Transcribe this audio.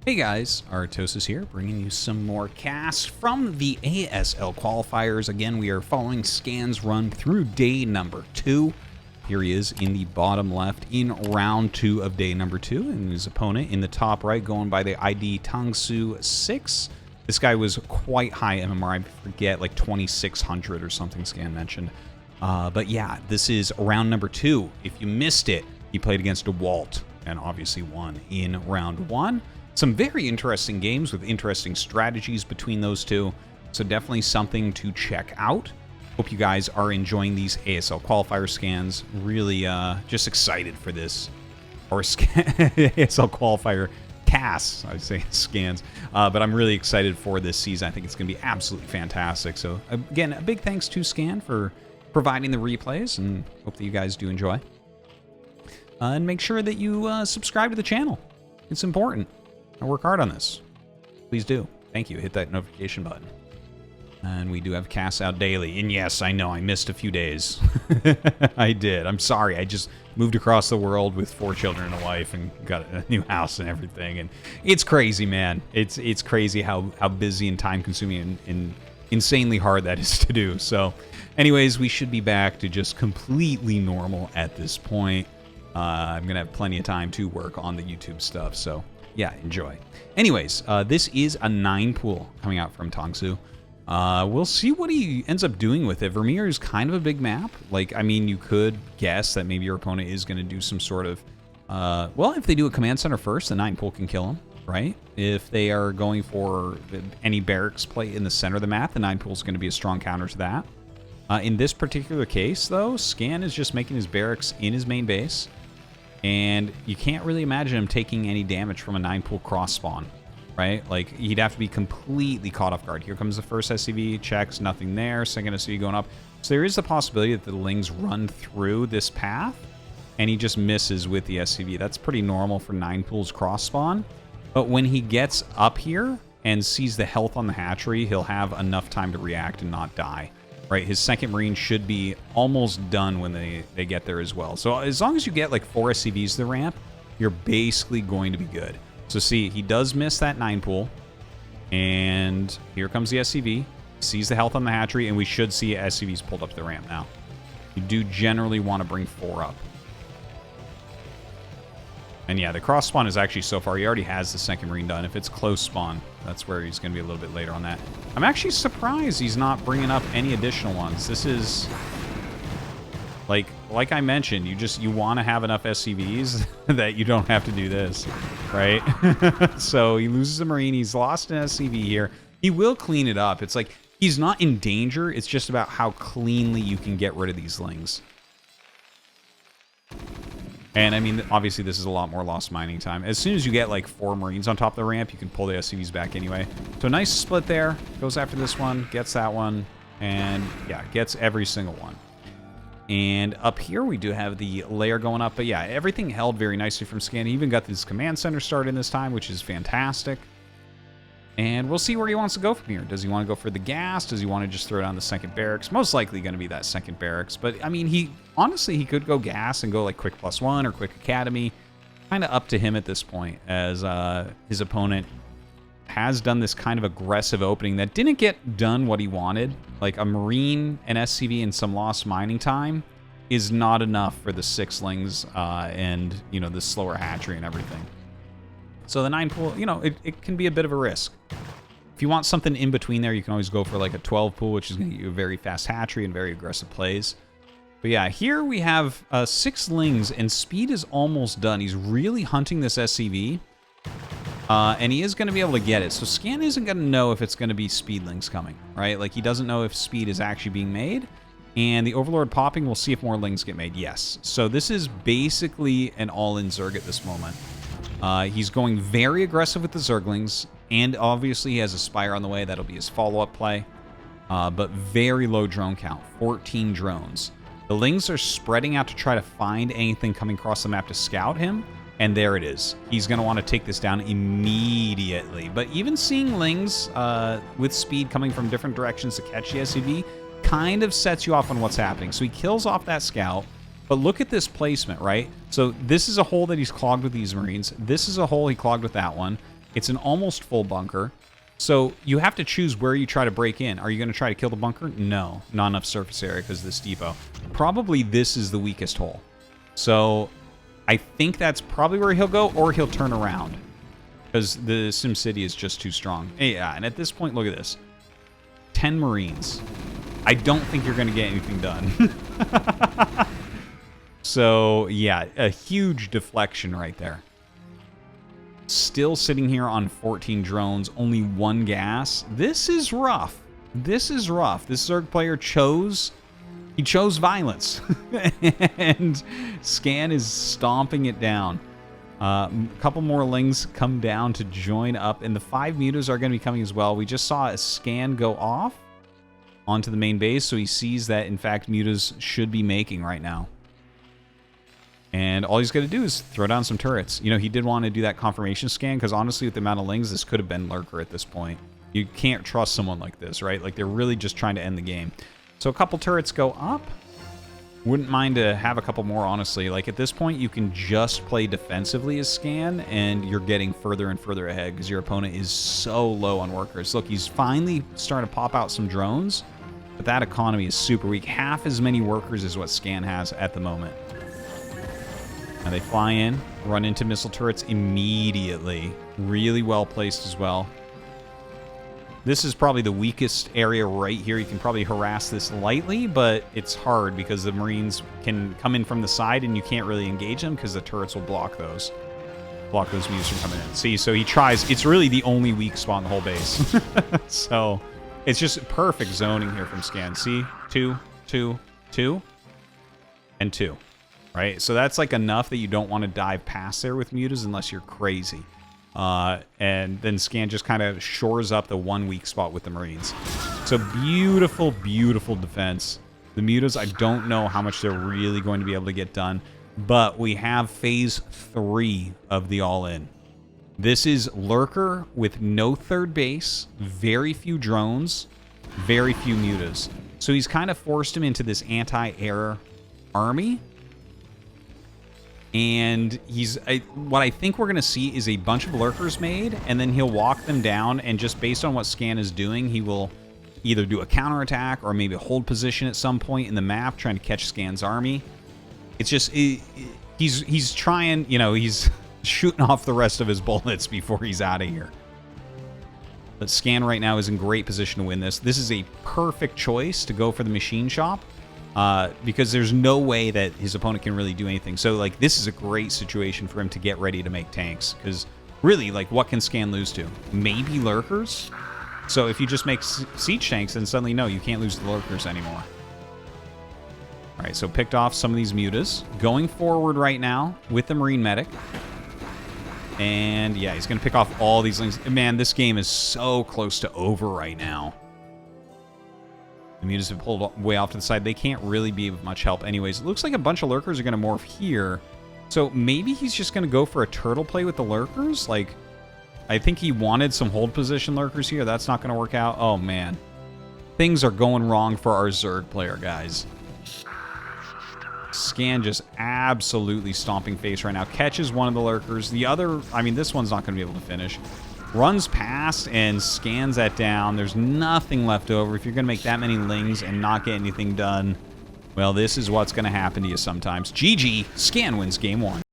Hey guys, Artosis here, bringing you some more casts from the ASL Qualifiers. Again, we are following Scan's run through day number 2. Here he is in the bottom left in round 2 of day number 2, and his opponent in the top right going by the ID tangsu 6. This guy was quite high MMR, I forget, like 2600 or something Scan mentioned. But yeah, this is round number 2. If you missed it, he played against a Walt and obviously won in round 1. Some very interesting games with interesting strategies between those two, so definitely something to check out. Hope you guys are enjoying these ASL Qualifier scans. Really just excited for this. Or ASL Qualifier casts, I say scans. But I'm really excited for this season. I think it's going to be absolutely fantastic. So again, a big thanks to Scan for providing the replays, and hope that you guys do enjoy. And make sure that you subscribe to the channel. It's important. I work hard on this. Please do. Thank you. Hit that notification button. And we do have casts out daily. And yes, I know I missed a few days. I did. I'm sorry. I just moved across the world with 4 children and a wife and got a new house and everything. And it's crazy, man. It's crazy how busy and time-consuming and insanely hard that is to do. So anyways, we should be back to just completely normal at this point. I'm going to have plenty of time to work on the YouTube stuff. So yeah, enjoy. Anyways, this is a 9 pool coming out from Tangsu. We'll see what he ends up doing with it. Vermeer is kind of a big map. Like, I mean, you could guess that maybe your opponent is going to do some sort of... well, if they do a command center first, the 9 pool can kill him, right? If they are going for any barracks play in the center of the map, the 9 pool is going to be a strong counter to that. In this particular case, though, Scan is just making his barracks in his main base. And you can't really imagine him taking any damage from a 9 pool cross spawn, right? Like, he'd have to be completely caught off guard. Here comes the first SCV, checks, nothing there. Second SCV going up. So there is the possibility that the Lings run through this path, and he just misses with the SCV. That's pretty normal for 9 pools cross spawn. But when he gets up here and sees the health on the hatchery, he'll have enough time to react and not die. Right, his second Marine should be almost done when they get there as well. So as long as you get like 4 SCVs to the ramp, you're basically going to be good. So see, he does miss that 9 pool. And here comes the SCV. Sees the health on the hatchery, and we should see SCVs pulled up to the ramp now. You do generally want to bring 4 up. And yeah, the cross spawn is actually so far, he already has the second Marine done. If it's close spawn, that's where he's going to be a little bit later on that. I'm actually surprised he's not bringing up any additional ones. This is, like I mentioned, you want to have enough SCVs that you don't have to do this, right? So he loses a Marine. He's lost an SCV here. He will clean it up. It's like he's not in danger. It's just about how cleanly you can get rid of these Lings. And, I mean, obviously, this is a lot more lost mining time. As soon as you get, like, 4 Marines on top of the ramp, you can pull the SCVs back anyway. So, nice split there. Goes after this one, gets that one, and, yeah, gets every single one. And up here, we do have the layer going up. But, yeah, everything held very nicely from Scan. He even got this command center started in this time, which is fantastic. And we'll see where he wants to go from here. Does he want to go for the gas? Does he want to just throw down the second barracks? Most likely going to be that second barracks. But, I mean, honestly, he could go gas and go, like, quick +1 or quick academy. Kind of up to him at this point, as his opponent has done this kind of aggressive opening that didn't get done what he wanted. Like, a Marine, an SCV, and some lost mining time is not enough for the 6 Lings and, you know, the slower hatchery and everything. So the 9 pool, you know, it can be a bit of a risk. If you want something in between there, you can always go for like a 12 pool, which is going to get you a very fast hatchery and very aggressive plays. But yeah, here we have 6 Lings, and speed is almost done. He's really hunting this SCV, and he is going to be able to get it. So Scan isn't going to know if it's going to be speed Lings coming, right? Like, he doesn't know if speed is actually being made. And the Overlord popping, we'll see if more Lings get made. Yes. So this is basically an all-in Zerg at this moment. He's going very aggressive with the Zerglings, and obviously he has a Spire on the way. That'll be his follow-up play. But very low drone count, 14 drones. The Lings are spreading out to try to find anything coming across the map to scout him, and there it is. He's going to want to take this down immediately. But even seeing Lings with speed coming from different directions to catch the SCV kind of sets you off on what's happening. So he kills off that scout. But look at this placement, right? So this is a hole that he's clogged with these Marines. This is a hole he clogged with that one. It's an almost full bunker. So you have to choose where you try to break in. Are you going to try to kill the bunker? No, not enough surface area because of this depot. Probably this is the weakest hole. So I think that's probably where he'll go, or he'll turn around because the SimCity is just too strong. Yeah, and at this point, look at this. 10 Marines. I don't think you're going to get anything done. So, yeah, a huge deflection right there. Still sitting here on 14 drones, only 1 gas. This is rough. This is rough. This Zerg player chose violence. And Scan is stomping it down. A couple more Lings come down to join up, and the 5 mutas are going to be coming as well. We just saw a Scan go off onto the main base, so he sees that, in fact, mutas should be making right now. And all he's got to do is throw down some turrets. You know, he did want to do that confirmation scan, because honestly, with the amount of Lings, this could have been Lurker at this point. You can't trust someone like this, right? Like, they're really just trying to end the game. So a couple turrets go up. Wouldn't mind to have a couple more, honestly. Like, at this point, you can just play defensively as Scan, and you're getting further and further ahead, because your opponent is so low on workers. Look, he's finally starting to pop out some drones, but that economy is super weak. Half as many workers as what Scan has at the moment. Now they fly in, run into missile turrets immediately. Really well placed as well. This is probably the weakest area right here. You can probably harass this lightly, but it's hard because the Marines can come in from the side and you can't really engage them because the turrets will block those. Block those mules from coming in. See, so he tries. It's really the only weak spot in the whole base. So it's just perfect zoning here from Scan. See? 2, 2, 2, and 2. Right? So that's like enough that you don't want to dive past there with mutas unless you're crazy. And then Scan just kind of shores up the one weak spot with the Marines. So beautiful, beautiful defense. The mutas, I don't know how much they're really going to be able to get done, but we have phase 3 of the all-in. This is Lurker with no third base, very few drones, very few mutas. So he's kind of forced him into this anti-air army. And what I think we're going to see is a bunch of Lurkers made, and then he'll walk them down, and just based on what Scan is doing, he will either do a counterattack or maybe hold position at some point in the map, trying to catch Scan's army. It's just, he's trying, you know, he's shooting off the rest of his bullets before he's out of here. But Scan right now is in great position to win this. This is a perfect choice to go for the machine shop. Because there's no way that his opponent can really do anything. So, like, this is a great situation for him to get ready to make tanks. Because, really, like, what can Scan lose to? Maybe Lurkers? So, if you just make siege tanks, then suddenly, no, you can't lose the Lurkers anymore. Alright, so picked off some of these mutas. Going forward right now with the Marine Medic. And, yeah, he's going to pick off all these things. Man, this game is so close to over right now. The mutas have pulled way off to the side. They can't really be of much help anyways. It looks like a bunch of Lurkers are going to morph here. So maybe he's just going to go for a turtle play with the Lurkers. Like, I think he wanted some hold position Lurkers here. That's not going to work out. Oh, man. Things are going wrong for our Zerg player, guys. Scan just absolutely stomping face right now. Catches one of the Lurkers. The other, I mean, this one's not going to be able to finish. Runs past and scans that down. There's nothing left over. If you're going to make that many Lings and not get anything done, well, this is what's going to happen to you sometimes. GG. Scan wins game 1.